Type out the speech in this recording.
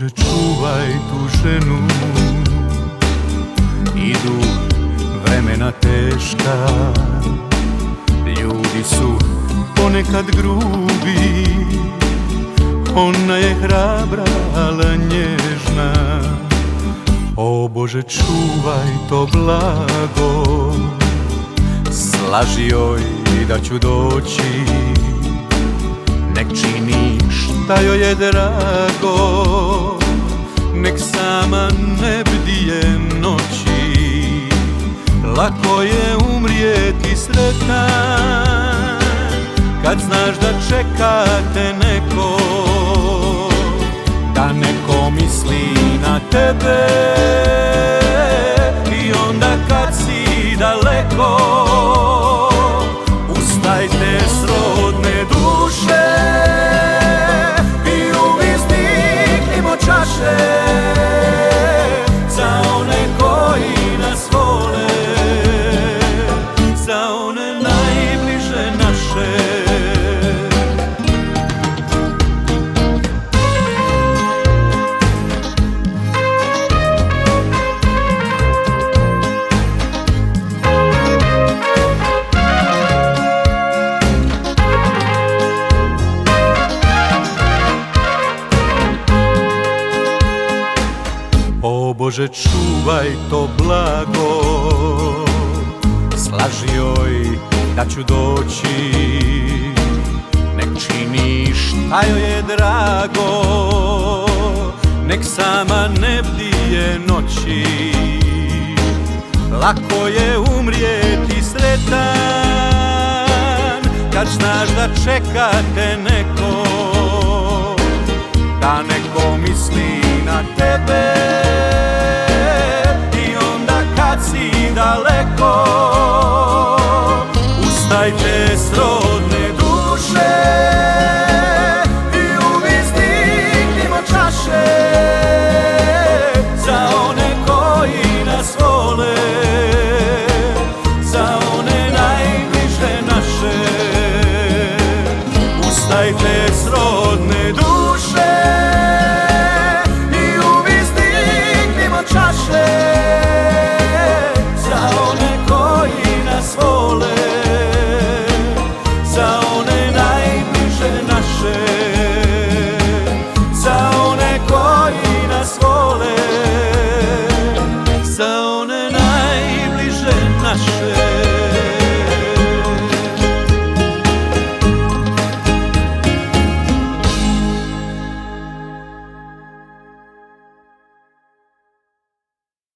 Bože, čuvaj tu ženu, idu vremena teška, ljudi su ponekad grubi, ona je hrabra, ali nježna. O Bože, čuvaj to blago, slaži joj da ću doći, nek čini šta joj je drago, nek sama ne bdije noći. Lako je umrijeti sretan kad znaš da čeka te neko, da neko misli na tebe. I onda kad si daleko, ustajte srodne duše i uzdignimo čaše za one koji nas vole, za one najbliže naše. O Bože, čuvaj to blago, slaži joj da ću doći, nek čini šta joj je drago, nek sama ne bdije noći. Lako je umrijeti sretan kad znaš da čeka te neko, da neko misli na tebe. I onda kad si daleko, ustajte srodne duše i uzdignimo čaše za one koji nas vole, za one najbliže naše. Ustajte srodne duše i uzdignimo čaše za one koji nas vole, za one najbliže naše, za one koji nas vole, za one najbliže naše.